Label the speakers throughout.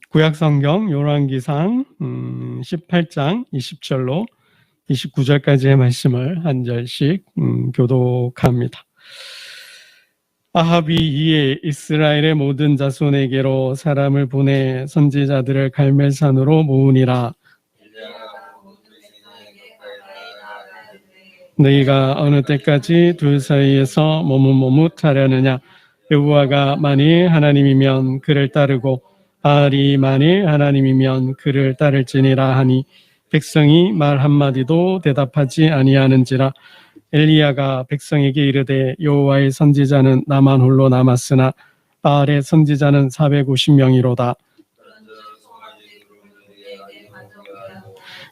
Speaker 1: 구약성경 요한기상 18장 20절로 29절까지의 말씀을 한 절씩 교독합니다. 아합이 이에 이스라엘의 모든 자손에게로 사람을 보내 선지자들을 갈멜산으로 모으니라. 너희가 어느 때까지 둘 사이에서 머뭇머뭇하려느냐. 여호와가 만일 하나님이면 그를 따르고 바알이 만일 하나님이면 그를 따를지니라 하니 백성이 말 한마디도 대답하지 아니하는지라. 엘리야가 백성에게 이르되 여호와의 선지자는 나만 홀로 남았으나 바알의 선지자는 450명이로다.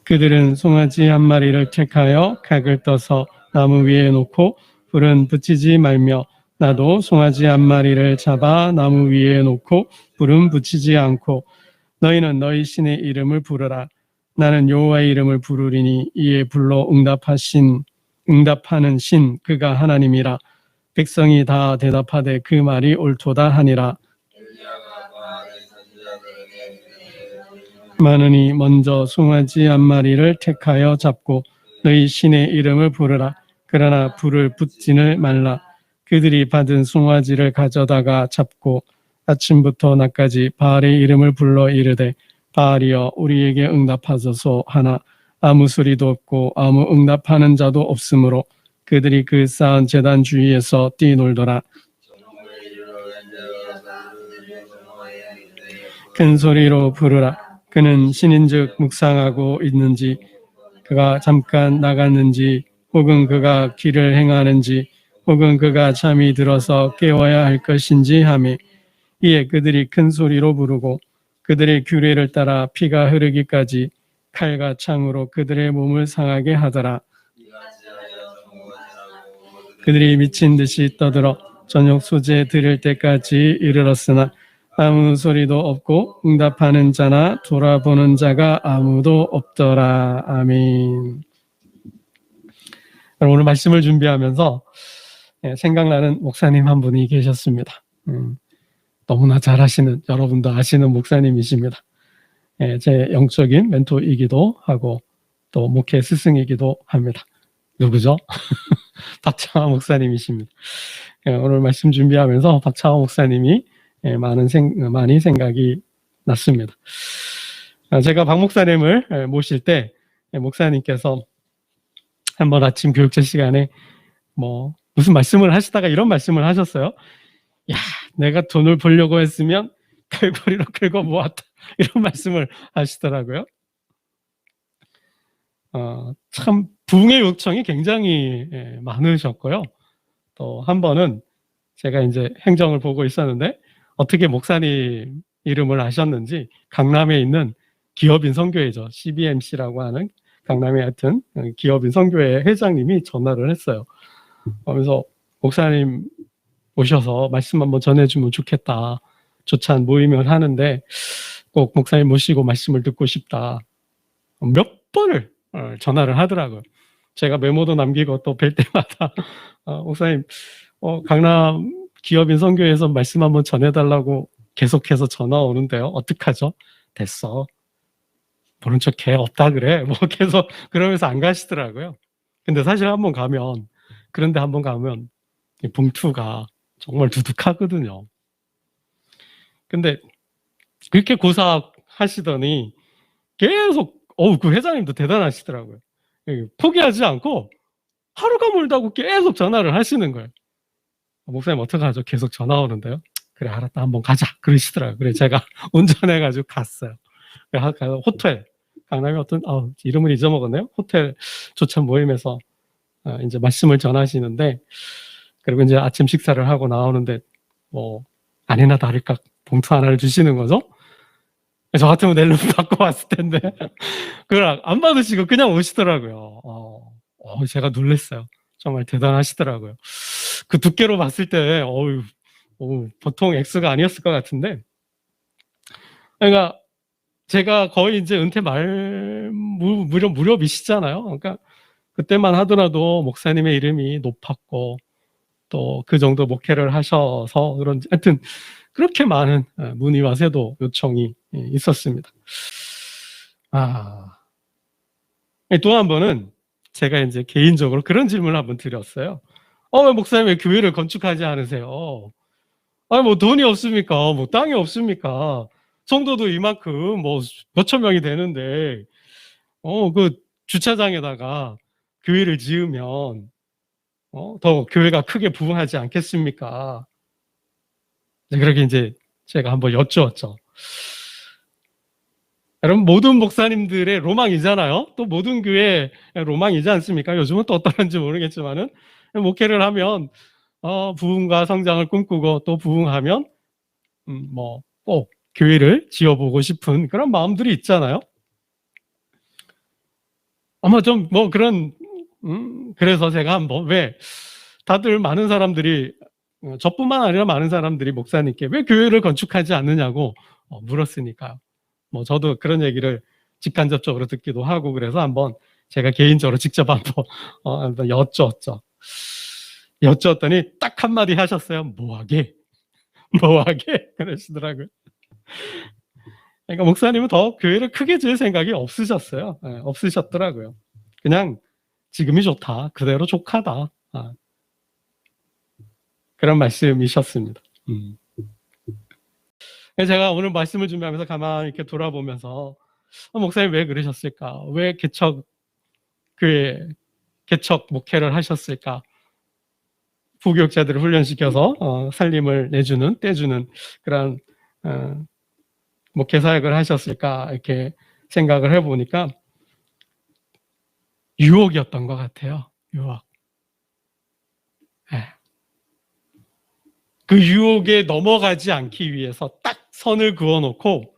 Speaker 1: 그들은 송아지 한 마리를 택하여 각을 떠서 나무 위에 놓고 불은 붙이지 말며 나도 송아지 한 마리를 잡아 나무 위에 놓고 불은 붙이지 않고 너희는 너희 신의 이름을 부르라. 나는 여호와의 이름을 부르리니 이에 불러 응답하는 신 그가 하나님이라. 백성이 다 대답하되 그 말이 옳도다 하니라. 많으니 먼저 송아지 한 마리를 택하여 잡고 너희 신의 이름을 부르라. 그러나 불을 붙지는 말라. 그들이 받은 송아지를 가져다가 잡고 아침부터 낮까지 바알의 이름을 불러 이르되 바알이여 우리에게 응답하소서 하나 아무 소리도 없고 아무 응답하는 자도 없으므로 그들이 그 쌓은 제단 주위에서 뛰놀더라. 큰 소리로 부르라. 그는 신인즉 묵상하고 있는지 그가 잠깐 나갔는지 혹은 그가 길을 행하는지 혹은 그가 잠이 들어서 깨워야 할 것인지 하매 이에 그들이 큰 소리로 부르고 그들의 규례를 따라 피가 흐르기까지 칼과 창으로 그들의 몸을 상하게 하더라. 그들이 미친 듯이 떠들어 저녁 소재 들을 때까지 이르렀으나 아무 소리도 없고 응답하는 자나 돌아보는 자가 아무도 없더라. 아멘. 오늘 말씀을 준비하면서 생각나는 목사님 한 분이 계셨습니다. 너무나 잘하시는, 여러분도 아시는 목사님이십니다. 제 영적인 멘토이기도 하고 또 목회 스승이기도 합니다. 누구죠? 박창화 목사님이십니다. 오늘 말씀 준비하면서 박창화 목사님이 많이 생각이 났습니다. 제가 박 목사님을 모실 때 목사님께서 한번 아침 교육자 시간에 무슨 말씀을 하시다가 이런 말씀을 하셨어요. 야, 내가 돈을 벌려고 했으면 칼거리로 긁어 모았다. 이런 말씀을 하시더라고요. 참 부흥의 요청이 굉장히 많으셨고요. 또 한 번은 제가 이제 행정을 보고 있었는데 어떻게 목사님 이름을 아셨는지 강남에 있는 기업인 선교회죠. CBMC라고 하는 강남에 하여튼 기업인 선교회 회장님이 전화를 했어요. 그러면서 목사님 오셔서 말씀 한번 전해주면 좋겠다. 조찬 모임을 하는데 꼭 목사님 모시고 말씀을 듣고 싶다. 몇 번을 전화를 하더라고요. 제가 메모도 남기고 또 뵐 때마다 목사님 강남 기업인 선교회에서 말씀 한번 전해달라고 계속해서 전화 오는데요. 어떡하죠? 됐어. 모른 척해. 없다 그래. 계속 그러면서 안 가시더라고요. 근데 사실 그런데 한번 가면 봉투가 정말 두둑하거든요. 근데 그렇게 고사하시더니 계속 그 회장님도 대단하시더라고요. 포기하지 않고 하루가 멀다고 계속 전화를 하시는 거예요. 목사님 어떡하죠? 계속 전화 오는데요. 그래 알았다 한번 가자 그러시더라고요. 그래 제가 운전해가지고 갔어요. 가서 호텔 강남에 어떤 이름을 잊어먹었네요. 호텔 조찬 모임에서 이제 말씀을 전하시는데 그리고 이제 아침 식사를 하고 나오는데 아니나 다를까 봉투 하나를 주시는 거죠. 저 같으면 낼름 받고 왔을 텐데 그걸 안 받으시고 그냥 오시더라고요. 제가 놀랐어요. 정말 대단하시더라고요. 그 두께로 봤을 때 보통 X가 아니었을 것 같은데 그러니까 제가 거의 이제 은퇴 무렵이시잖아요. 그러니까 그때만 하더라도 목사님의 이름이 높았고 또 그 정도 목회를 하셔서 그런지 하여튼 그렇게 많은 문의와 세도 요청이 있었습니다. 또 한 번은 제가 이제 개인적으로 그런 질문을 한번 드렸어요. 왜 목사님 왜 교회를 건축하지 않으세요? 뭐 돈이 없습니까? 뭐 땅이 없습니까? 성도도 이만큼 뭐 몇천 명이 되는데, 그 주차장에다가 교회를 지으면, 더 교회가 크게 부흥하지 않겠습니까? 그렇게 이제 제가 한번 여쭈었죠. 여러분, 모든 목사님들의 로망이잖아요. 또 모든 교회 로망이지 않습니까? 요즘은 또 어떠한지 모르겠지만은, 목회를 하면, 부흥과 성장을 꿈꾸고 또 부흥하면, 꼭 교회를 지어보고 싶은 그런 마음들이 있잖아요. 아마 좀 그런, 그래서 제가 한번 다들 많은 사람들이, 저뿐만 아니라 많은 사람들이 목사님께 왜 교회를 건축하지 않느냐고 물었으니까요. 저도 그런 얘기를 직간접적으로 듣기도 하고 그래서 한번 제가 개인적으로 직접 한번 여쭈었죠. 여쭈었더니 딱 한마디 하셨어요. 뭐하게? 뭐하게? 그러시더라고요. 그러니까 목사님은 더 교회를 크게 지을 생각이 없으셨어요. 없으셨더라고요. 그냥 지금이 좋다. 그대로 족하다. 그런 말씀이셨습니다. 제가 오늘 말씀을 준비하면서 가만히 이렇게 돌아보면서 목사님 왜 그러셨을까? 왜 교회 개척 목회를 하셨을까? 부교육자들을 훈련시켜서 살림을 떼주는 그런 목회 사역을 하셨을까? 이렇게 생각을 해보니까 유혹이었던 것 같아요. 유혹. 그 유혹에 넘어가지 않기 위해서 딱 선을 그어놓고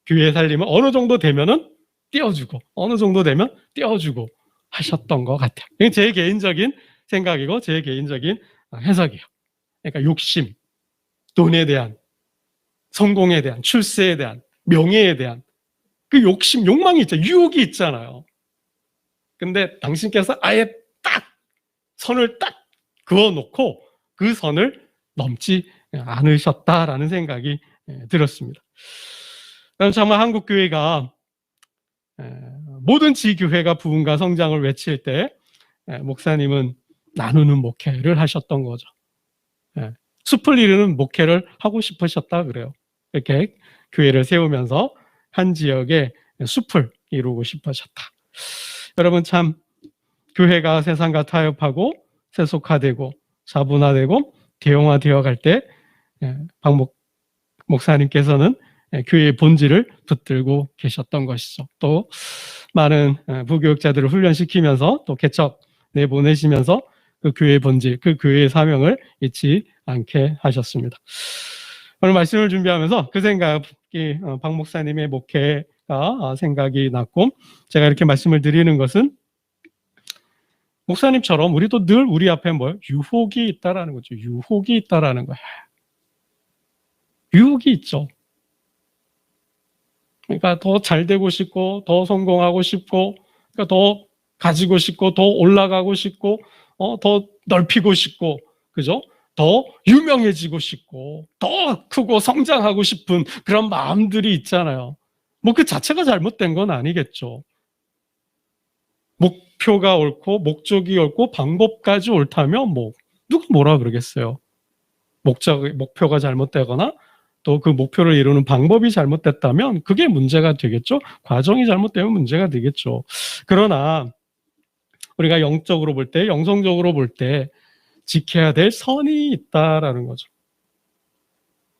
Speaker 1: 교회 살림을 어느 정도 되면은 띄워주고 어느 정도 되면 띄워주고 하셨던 것 같아요. 이게 제 개인적인 생각이고 제 개인적인 해석이에요. 그러니까 욕심, 돈에 대한, 성공에 대한, 출세에 대한, 명예에 대한 그 욕심, 욕망이 있잖아요. 유혹이 있잖아요. 근데 당신께서 아예 딱 선을 딱 그어놓고 그 선을 넘지 않으셨다라는 생각이 들었습니다. 정말 한국 교회가 모든 지교회가 부흥과 성장을 외칠 때 목사님은 나누는 목회를 하셨던 거죠. 숲을 이루는 목회를 하고 싶으셨다 그래요. 이렇게 교회를 세우면서 한 지역에 숲을 이루고 싶으셨다. 여러분 참 교회가 세상과 타협하고 세속화되고 자분화되고 대형화되어 갈 때 박 목사님께서는 교회의 본질을 붙들고 계셨던 것이죠. 또 많은 부교육자들을 훈련시키면서 또 개척 내보내시면서 그 교회의 본질, 그 교회의 사명을 잊지 않게 하셨습니다. 오늘 말씀을 준비하면서 그 생각이 박 목사님의 목회가 생각이 났고 제가 이렇게 말씀을 드리는 것은 목사님처럼 우리도 늘 우리 앞에 유혹이 있다라는 거죠. 유혹이 있다라는 거예요. 유혹이 있죠. 그러니까 더 잘 되고 싶고 더 성공하고 싶고 그러니까 더 가지고 싶고 더 올라가고 싶고 더 넓히고 싶고 그죠? 더 유명해지고 싶고 더 크고 성장하고 싶은 그런 마음들이 있잖아요. 그 자체가 잘못된 건 아니겠죠. 목표가 옳고 목적이 옳고 방법까지 옳다면 누가 뭐라 그러겠어요. 목표가 잘못되거나 또 그 목표를 이루는 방법이 잘못됐다면 그게 문제가 되겠죠. 과정이 잘못되면 문제가 되겠죠. 그러나 우리가 영적으로 볼 때, 영성적으로 볼 때 지켜야 될 선이 있다라는 거죠.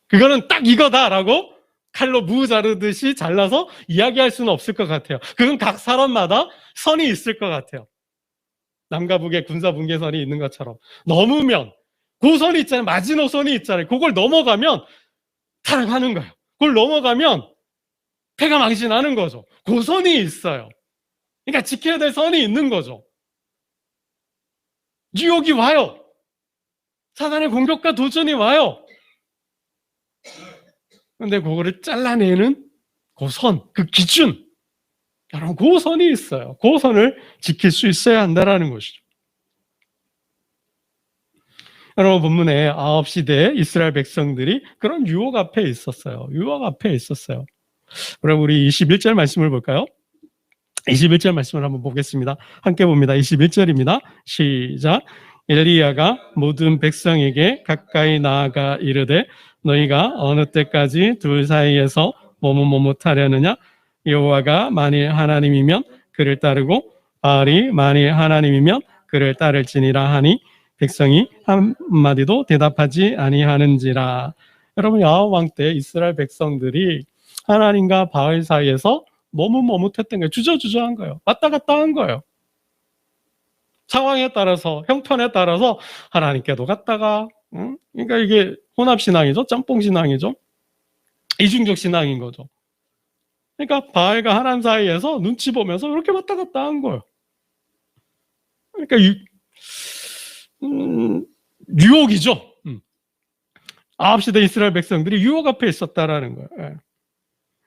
Speaker 1: 그거는 딱 이거다라고 칼로 무 자르듯이 잘라서 이야기할 수는 없을 것 같아요. 그건 각 사람마다 선이 있을 것 같아요. 남과 북의 군사 분계선이 있는 것처럼 넘으면 그 선이 있잖아요. 마지노선이 있잖아요. 그걸 넘어가면 타락하는 거예요. 그걸 넘어가면 패가 망신하는 거죠. 그 선이 있어요. 그러니까 지켜야 될 선이 있는 거죠. 유혹이 와요. 사단의 공격과 도전이 와요. 근데 그거를 잘라내는 그 선, 그 기준, 여러분 그 선이 있어요. 그 선을 지킬 수 있어야 한다는 것이죠. 여러분 본문에 9시대에 이스라엘 백성들이 그런 유혹 앞에 있었어요. 유혹 앞에 있었어요. 그럼 우리 21절 말씀을 볼까요? 21절 말씀을 한번 보겠습니다. 함께 봅니다. 21절입니다. 시작. 엘리야가 모든 백성에게 가까이 나아가 이르되 너희가 어느 때까지 둘 사이에서 머뭇머뭇하려느냐? 여호와가 만일 하나님이면 그를 따르고 바알이 만일 하나님이면 그를 따를지니라 하니 백성이 한마디도 대답하지 아니하는지라. 여러분 야곱 왕 때 이스라엘 백성들이 하나님과 바알 사이에서 머뭇머뭇했던 거예요. 주저주저한 거예요. 왔다 갔다 한 거예요. 상황에 따라서 형편에 따라서 하나님께도 갔다가 그러니까 이게 혼합신앙이죠. 짬뽕신앙이죠. 이중적 신앙인 거죠. 그러니까 바알과 하나님 사이에서 눈치 보면서 이렇게 왔다 갔다 한 거예요. 그러니까 유혹이죠. 9시대 이스라엘 백성들이 유혹 앞에 있었다라는 거예요. 예.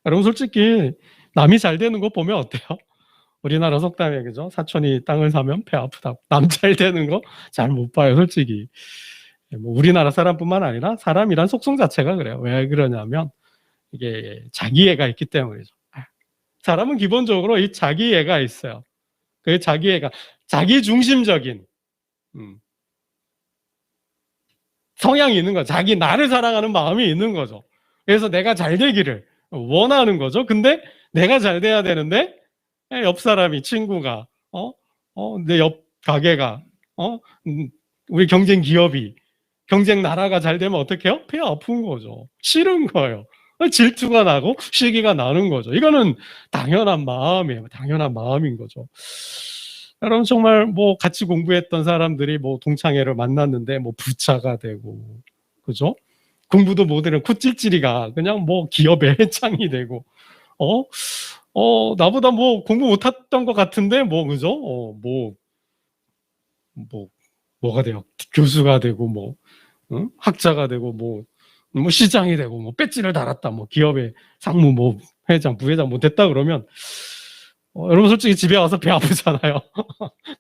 Speaker 1: 여러분 솔직히 남이 잘 되는 거 보면 어때요? 우리나라 속담에 그죠? 사촌이 땅을 사면 배 아프다. 남 잘 되는 거 잘 못 봐요, 솔직히. 뭐 우리나라 사람뿐만 아니라 사람이란 속성 자체가 그래요. 왜 그러냐면 이게 자기애가 있기 때문이죠. 사람은 기본적으로 이 자기애가 있어요. 그 자기애가 자기 중심적인 성향이 있는 거죠. 자기 나를 사랑하는 마음이 있는 거죠. 그래서 내가 잘 되기를 원하는 거죠. 근데 내가 잘 돼야 되는데 옆 사람이 친구가 내 옆 가게가 우리 경쟁 기업이 경쟁 나라가 잘 되면 어떻게 해요? 배 아픈 거죠. 싫은 거예요. 질투가 나고 시기가 나는 거죠. 이거는 당연한 마음이에요. 당연한 마음인 거죠. 여러분 정말 뭐 같이 공부했던 사람들이 뭐 동창회를 만났는데 뭐 부차가 되고 그죠? 공부도 못하는 코찔찔이가 그냥 뭐 기업의 회장이 되고 나보다 뭐 공부 못했던 것 같은데 뭐 그죠? 뭐가 돼요? 교수가 되고 뭐 학자가 되고 뭐 시장이 되고 뭐 배지를 달았다 뭐 기업의 상무 뭐 회장 부회장 뭐 됐다 그러면 여러분 솔직히 집에 와서 배 아프잖아요.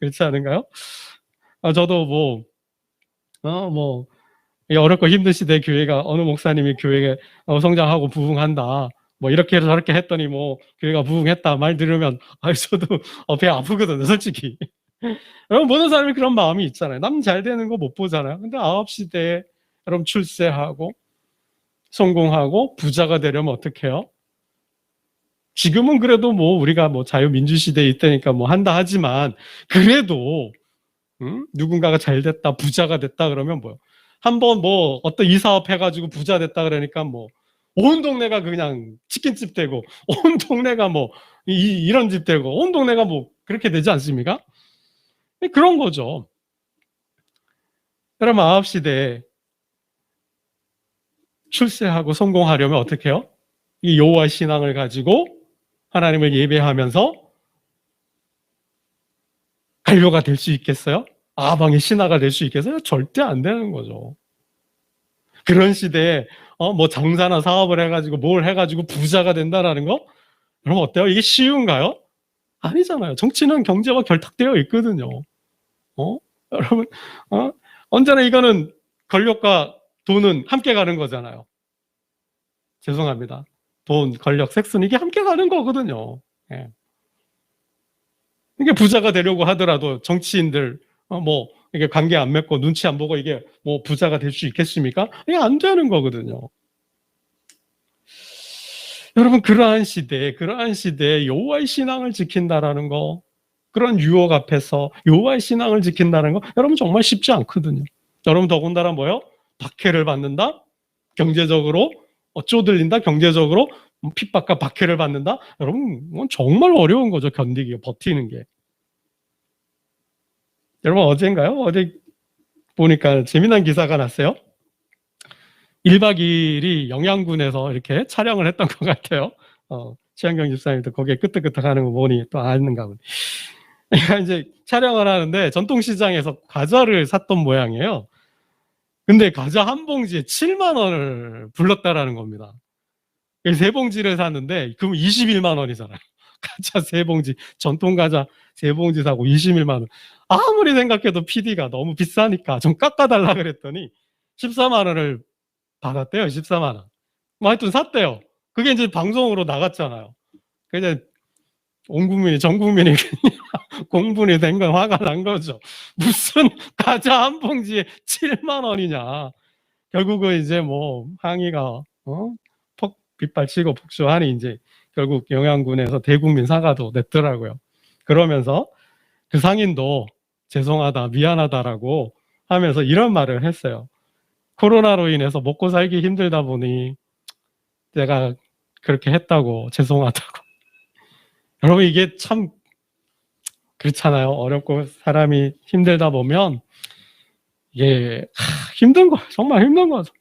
Speaker 1: 그렇지 않은가요? 저도 뭐 어렵고 힘든 시대 교회가 어느 목사님이 교회에 성장하고 부흥한다. 뭐 이렇게 해서 저렇게 했더니 뭐 교회가 부흥했다 말 들으면 저도 배 아프거든요, 솔직히. 여러분 모든 사람이 그런 마음이 있잖아요. 남 잘 되는 거 못 보잖아요. 근데 9시대에 여러분 출세하고 성공하고 부자가 되려면 어떻게 해요? 지금은 그래도 뭐 우리가 뭐 자유민주 시대에 있다니까 뭐 한다 하지만 그래도 누군가가 잘 됐다 부자가 됐다 그러면 뭐요? 한번 뭐 어떤 이 사업 해가지고 부자 됐다 그러니까 뭐 온 동네가 그냥 치킨집 되고 온 동네가 뭐 이런 집 되고 온 동네가 뭐 그렇게 되지 않습니까? 그런 거죠. 여러분 9시대에 출세하고 성공하려면 어떻게 해요? 이 여호와 신앙을 가지고 하나님을 예배하면서 관료가 될 수 있겠어요? 아방의 신하가 될 수 있겠어요? 절대 안 되는 거죠. 그런 시대에 뭐 장사나 사업을 해가지고 뭘 해가지고 부자가 된다라는 거? 여러분 어때요? 이게 쉬운가요? 아니잖아요. 정치는 경제와 결탁되어 있거든요. 여러분 언제나 이거는 권력과 돈은 함께 가는 거잖아요. 죄송합니다. 돈, 권력, 섹스는 이게 함께 가는 거거든요. 예. 이게 부자가 되려고 하더라도 정치인들 뭐 이게 관계 안 맺고 눈치 안 보고 이게 뭐 부자가 될 수 있겠습니까? 이게 안 되는 거거든요. 여러분 그러한 시대에 여호와의 신앙을 지킨다라는 거, 그런 유혹 앞에서 여호와의 신앙을 지킨다는 거 여러분 정말 쉽지 않거든요. 여러분 더군다나 뭐요? 박해를 받는다? 경제적으로 쪼들린다? 경제적으로 핍박과 박해를 받는다? 여러분 정말 어려운 거죠. 견디기, 버티는 게. 여러분 어제인가요? 어제 보니까 재미난 기사가 났어요. 1박 2일이 영양군에서 이렇게 촬영을 했던 것 같아요. 최한경 집사님도 거기에 끄떡끄떡 하는 거 보니 또 아는가 보네. 그러니까 이제 촬영을 하는데 전통시장에서 과자를 샀던 모양이에요. 근데 과자 한 봉지에 7만 원을 불렀다라는 겁니다. 3봉지를 샀는데 그럼 21만 원이잖아요. 과자 3봉지, 전통 과자 3봉지 사고 21만 원. 아무리 생각해도 PD가 너무 비싸니까 좀 깎아달라 그랬더니 14만 원을 받았대요. 14만 원. 뭐 하여튼 샀대요. 그게 이제 방송으로 나갔잖아요. 그냥 온 국민이, 전 국민이 공분이 된 건 화가 난 거죠. 무슨 과자 한 봉지에 7만 원이냐. 결국은 이제 뭐 항의가 빗발치고 폭주하니 이제 결국 영양군에서 대국민 사과도 냈더라고요. 그러면서 그 상인도 죄송하다, 미안하다라고 하면서 이런 말을 했어요. 코로나로 인해서 먹고 살기 힘들다 보니 제가 그렇게 했다고, 죄송하다고. 여러분, 이게 참 그렇잖아요. 어렵고 사람이 힘들다 보면 이게 힘든 거, 정말 힘든 거죠.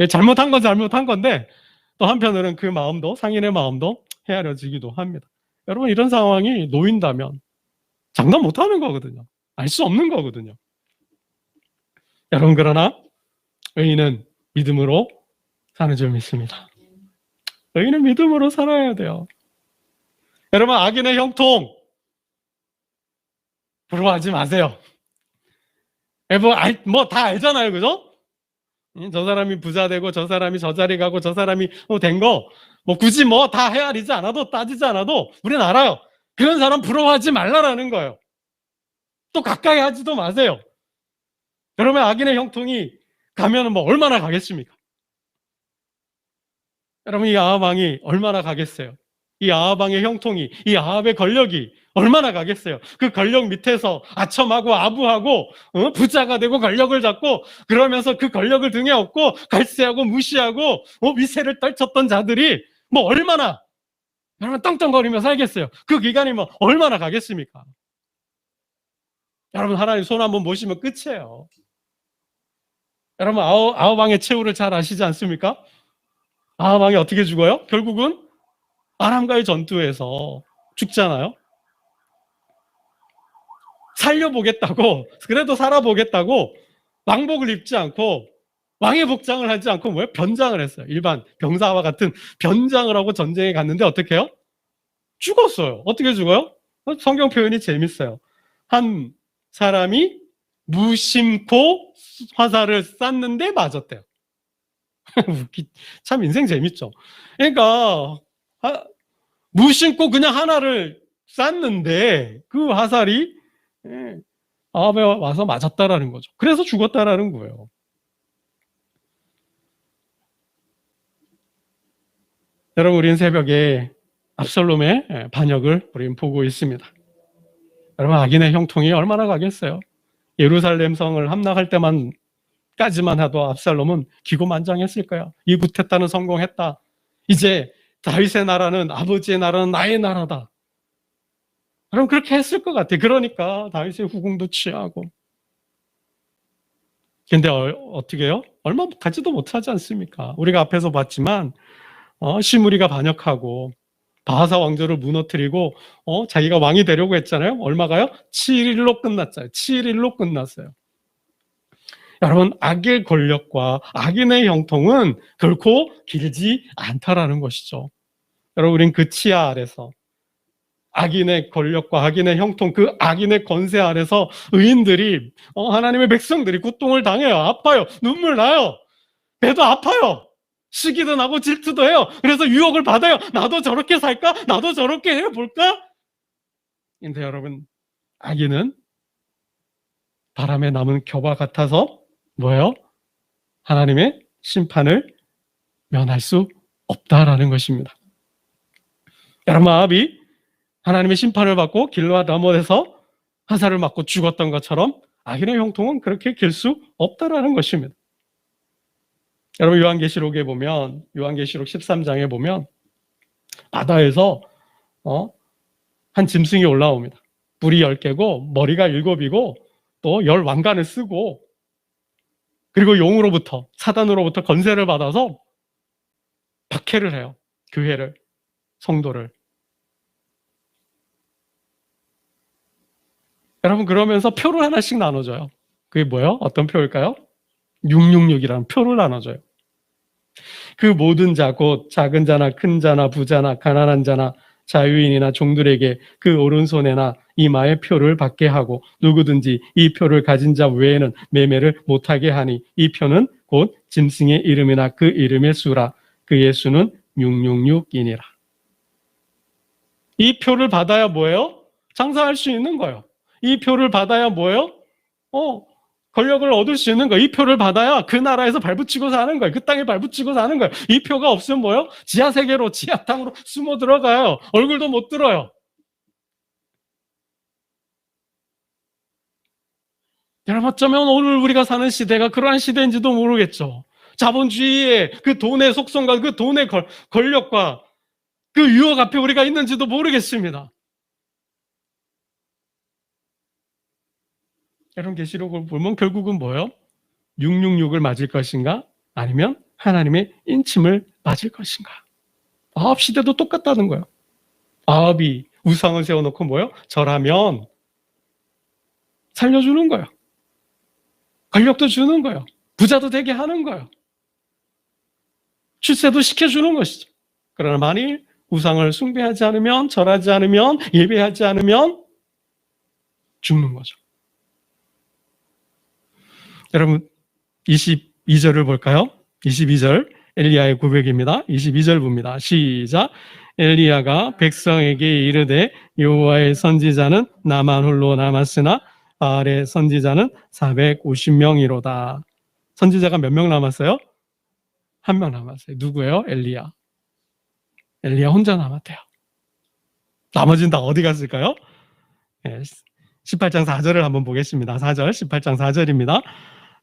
Speaker 1: 잘못한 건 잘못한 건데 또 한편으로는 그 마음도, 상인의 마음도 헤아려지기도 합니다. 여러분, 이런 상황이 놓인다면 장담 못하는 거거든요. 알 수 없는 거거든요. 여러분, 그러나 의인은 믿음으로 사는 줄 믿습니다. 의인은 믿음으로 살아야 돼요. 여러분, 악인의 형통 부러워하지 마세요. 뭐 다 알잖아요, 그죠? 저 사람이 부자 되고 저 사람이 저 자리 가고 저 사람이 된 거 뭐 굳이 뭐 다 헤아리지 않아도, 따지지 않아도 우리는 알아요. 그런 사람 부러워하지 말라라는 거예요. 또 가까이 하지도 마세요. 여러분, 악인의 형통이 가면은 뭐 얼마나 가겠습니까? 여러분, 이 아합 왕이 얼마나 가겠어요? 이 아합 왕의 형통이, 이 아합의 권력이 얼마나 가겠어요? 그 권력 밑에서 아첨하고 아부하고 부자가 되고 권력을 잡고 그러면서 그 권력을 등에 업고 갈세하고 무시하고 위세를 떨쳤던 자들이 뭐 얼마나 여러분 떵떵거리며 살겠어요? 그 기간이 뭐 얼마나 가겠습니까? 여러분, 하나님 손 한번 모시면 끝이에요. 여러분, 아합 왕의 최후를 잘 아시지 않습니까? 아합 왕이 어떻게 죽어요? 결국은 아람과의 전투에서 죽잖아요. 살려보겠다고, 그래도 살아보겠다고 왕복을 입지 않고 왕의 복장을 하지 않고 뭐예요? 변장을 했어요. 일반 병사와 같은 변장을 하고 전쟁에 갔는데 어떻게 해요? 죽었어요. 어떻게 죽어요? 성경 표현이 재밌어요. 한 사람이 무심코 화살을 쐈는데 맞았대요. 참 인생 재밌죠. 그러니까 무심코 그냥 하나를 쐈는데 그 화살이 아합에 와서 맞았다라는 거죠. 그래서 죽었다라는 거예요. 여러분, 우리는 새벽에 압살롬의 반역을 우리는 보고 있습니다. 여러분, 악인의 형통이 얼마나 가겠어요? 예루살렘 성을 함락할 때만까지만 해도 압살롬은 기고만장했을 거예요. 이 구테타는 성공했다. 이제 다윗의 나라는, 아버지의 나라는 나의 나라다. 그럼 그렇게 했을 것 같아요. 그러니까 다윗의 후궁도 취하고. 근데 어떻게 해요? 얼마 가지도 못하지 않습니까? 우리가 앞에서 봤지만 시므리가 반역하고 바하사 왕조를 무너뜨리고 자기가 왕이 되려고 했잖아요. 얼마가요? 7일로 끝났어요. 7일로 끝났어요. 여러분, 악의 권력과 악인의 형통은 결코 길지 않다라는 것이죠. 여러분, 우린 그 치하 아래서 악인의 권력과 악인의 형통, 그 악인의 권세 아래서 의인들이 하나님의 백성들이 고통을 당해요. 아파요. 눈물 나요. 배도 아파요. 시기도 나고 질투도 해요. 그래서 유혹을 받아요. 나도 저렇게 살까? 나도 저렇게 해볼까? 근데 여러분, 악인은 바람에 남은 겨와 같아서 뭐예요? 하나님의 심판을 면할 수 없다라는 것입니다. 여러분, 아합이 하나님의 심판을 받고 길르앗 라못에서 화살을 맞고 죽었던 것처럼 악인의 형통은 그렇게 길 수 없다라는 것입니다. 여러분, 요한계시록에 보면, 요한계시록 13장에 보면 바다에서 한 짐승이 올라옵니다. 뿔이 10개고 머리가 7이고 또 10왕관을 쓰고, 그리고 용으로부터, 사단으로부터 권세를 받아서 박해를 해요. 교회를, 성도를. 여러분, 그러면서 표를 하나씩 나눠줘요. 그게 뭐예요? 어떤 표일까요? 666이라는 표를 나눠줘요. 그 모든 자, 곧 작은 자나 큰 자나 부자나 가난한 자나 자유인이나 종들에게 그 오른손에나 이마에 표를 받게 하고 누구든지 이 표를 가진 자 외에는 매매를 못하게 하니 이 표는 곧 짐승의 이름이나 그 이름의 수라. 그의 수는 666이니라. 이 표를 받아야 뭐예요? 장사할 수 있는 거예요. 이 표를 받아야 뭐예요? 권력을 얻을 수 있는 거예요. 이 표를 받아야 그 나라에서 발붙이고 사는 거예요. 그 땅에 발붙이고 사는 거예요. 이 표가 없으면 뭐예요? 지하세계로, 지하탕으로 숨어 들어가요. 얼굴도 못 들어요. 여러분, 어쩌면 오늘 우리가 사는 시대가 그러한 시대인지도 모르겠죠. 자본주의의 그 돈의 속성과 그 돈의 권력과 그 유혹 앞에 우리가 있는지도 모르겠습니다. 여러분, 계시록을 보면 결국은 뭐예요? 666을 맞을 것인가? 아니면 하나님의 인침을 맞을 것인가? 아합 시대도 똑같다는 거예요. 아합이 우상을 세워놓고 뭐예요? 절하면 살려주는 거예요. 권력도 주는 거예요. 부자도 되게 하는 거예요. 출세도 시켜주는 것이죠. 그러나 만일 우상을 숭배하지 않으면, 절하지 않으면, 예배하지 않으면 죽는 거죠. 여러분, 22절을 볼까요? 22절 엘리야의 고백입니다. 22절 봅니다. 시작. 엘리야가 백성에게 이르되 여호와의 선지자는 나만 홀로 남았으나 바알의 선지자는 450명이로다. 선지자가 몇 명 남았어요? 한 명 남았어요. 누구예요? 엘리야. 엘리야 혼자 남았대요. 나머지는 다 어디 갔을까요? 18장 4절을 한번 보겠습니다. 4절, 18장 4절입니다.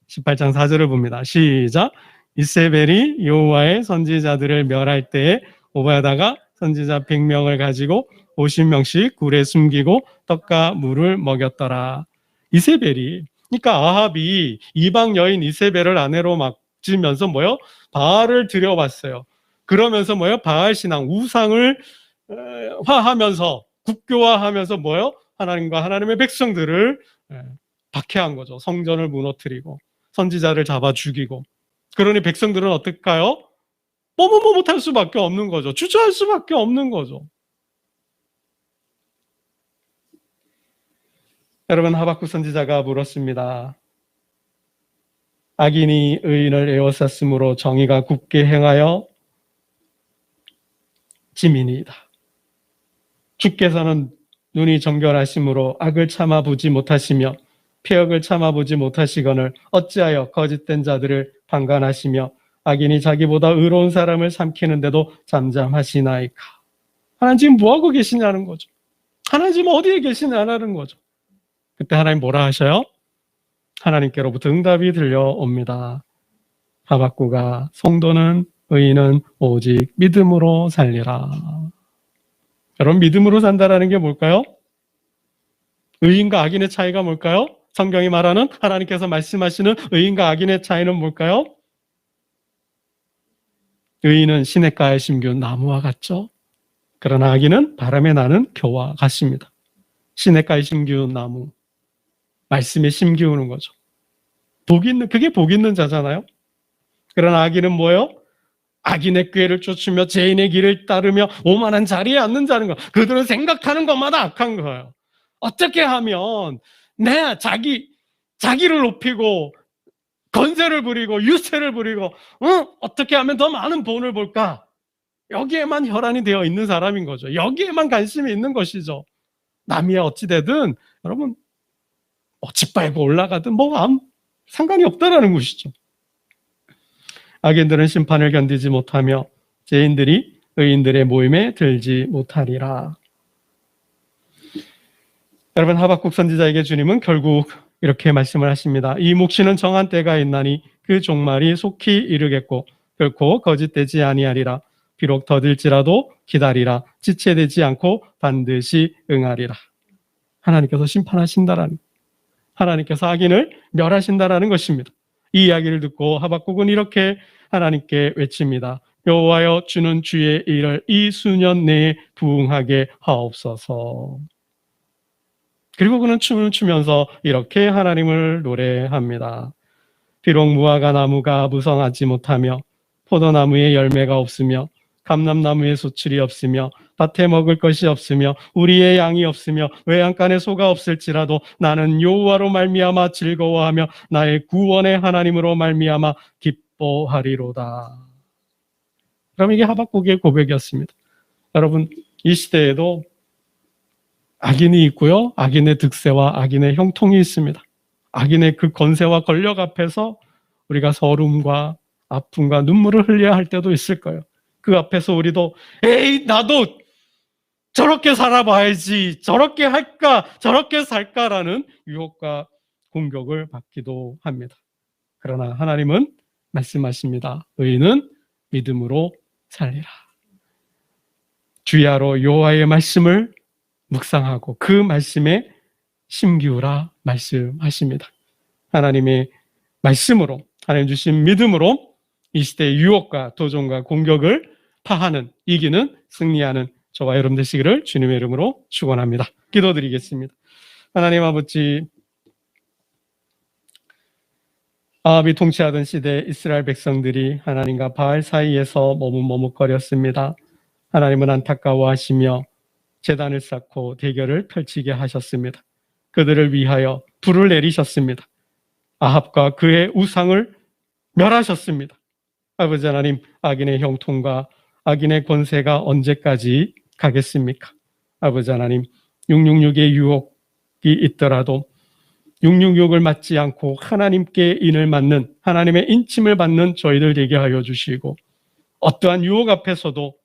Speaker 1: 18장 4절을 봅니다. 시작. 이세벨이 여호와의 선지자들을 멸할 때에 오바다가 선지자 100명을 가지고 50명씩 굴에 숨기고 떡과 물을 먹였더라. 이세벨이, 그러니까 아합이 이방 여인 이세벨을 아내로 맞으면서 뭐요? 바알을 들여왔어요. 그러면서 뭐요? 바알 신앙, 우상을 화하면서, 국교화하면서 뭐요? 하나님과 하나님의 백성들을 박해한 거죠. 성전을 무너뜨리고 선지자를 잡아 죽이고. 그러니 백성들은 어떨까요? 못할 수밖에 없는 거죠. 주저할 수밖에 없는 거죠. 여러분, 하박국 선지자가 물었습니다. 악인이 의인을 에워쌌으므로 정의가 굳게 행하여 지민이다. 주께서는 눈이 정결하심으로 악을 참아보지 못하시며 폐역을 참아보지 못하시거늘 어찌하여 거짓된 자들을 방관하시며 악인이 자기보다 의로운 사람을 삼키는데도 잠잠하시나이까. 하나님 지금 뭐하고 계시냐는 거죠. 하나님 지금 어디에 계시냐는 거죠. 그때 하나님 뭐라 하셔요? 하나님께로부터 응답이 들려옵니다. 하박국아, 성도는 의인은 오직 믿음으로 살리라. 여러분, 믿음으로 산다라는 게 뭘까요? 의인과 악인의 차이가 뭘까요? 성경이 말하는, 하나님께서 말씀하시는 의인과 악인의 차이는 뭘까요? 의인은 시냇가에 심기운 나무와 같죠. 그러나 악인은 바람에 나는 겨와 같습니다. 시냇가에 심기운 나무, 말씀에 심기우는 거죠. 그게 복 있는 자잖아요. 그러나 악인은 뭐예요? 악인의 꾀를 쫓으며 죄인의 길을 따르며 오만한 자리에 앉는 자는 거. 그들은 생각하는 것마다 악한 거예요. 어떻게 하면 자기를 높이고 건세를 부리고 유세를 부리고 어떻게 하면 더 많은 본을 볼까? 여기에만 혈안이 되어 있는 사람인 거죠. 여기에만 관심이 있는 것이죠. 남이야 어찌되든 여러분 짓밟고 올라가든 아무 상관이 없다라는 것이죠. 악인들은 심판을 견디지 못하며 죄인들이 의인들의 모임에 들지 못하리라. 여러분, 하박국 선지자에게 주님은 결국 이렇게 말씀을 하십니다. 이 묵시는 정한 때가 있나니 그 종말이 속히 이르겠고 결코 거짓되지 아니하리라. 비록 더딜지라도 기다리라. 지체되지 않고 반드시 응하리라. 하나님께서 심판하신다라는, 하나님께서 악인을 멸하신다라는 것입니다. 이 이야기를 듣고 하박국은 이렇게 하나님께 외칩니다. 여호와여, 주는 주의 일을 이 수년 내에 부응하게 하옵소서. 그리고 그는 춤을 추면서 이렇게 하나님을 노래합니다. 비록 무화과 나무가 무성하지 못하며 포도나무에 열매가 없으며 감람나무에 수출이 없으며 밭에 먹을 것이 없으며 우리의 양이 없으며 외양간에 소가 없을지라도 나는 여호와로 말미암아 즐거워하며 나의 구원의 하나님으로 말미암아 기뻐하리로다. 그럼 이게 하박국의 고백이었습니다. 여러분, 이 시대에도 악인이 있고요, 악인의 득세와 악인의 형통이 있습니다. 악인의 그 권세와 권력 앞에서 우리가 서름과 아픔과 눈물을 흘려야 할 때도 있을 거예요. 그 앞에서 우리도 에이 나도 저렇게 살아봐야지, 저렇게 할까, 저렇게 살까라는 유혹과 공격을 받기도 합니다. 그러나 하나님은 말씀하십니다. 의인은 믿음으로 살리라. 주야로 여호와의 말씀을 묵상하고 그 말씀에 심기우라 말씀하십니다. 하나님의 말씀으로, 하나님 주신 믿음으로 이 시대의 유혹과 도전과 공격을 파하는, 이기는, 승리하는 저와 여러분 되시기를 주님의 이름으로 축원합니다. 기도드리겠습니다. 하나님 아버지, 아합이 통치하던 시대 이스라엘 백성들이 하나님과 바알 사이에서 머뭇머뭇거렸습니다. 하나님은 안타까워하시며 제단을 쌓고 대결을 펼치게 하셨습니다. 그들을 위하여 불을 내리셨습니다. 아합과 그의 우상을 멸하셨습니다. 아버지 하나님, 악인의 형통과 악인의 권세가 언제까지 가겠습니까? 아버지 하나님, 666의 유혹이 있더라도 666을 맞지 않고 하나님께 인을 맞는, 하나님의 인침을 받는 저희들 되게 하여 주시고, 어떠한 유혹 앞에서도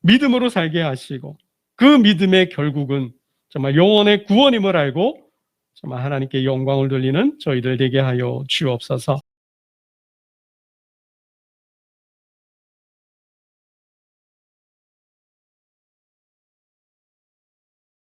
Speaker 1: 믿음으로 살게 하시고, 그 믿음의 결국은 정말 영원의 구원임을 알고 정말 하나님께 영광을 돌리는 저희들 되게 하여 주옵소서.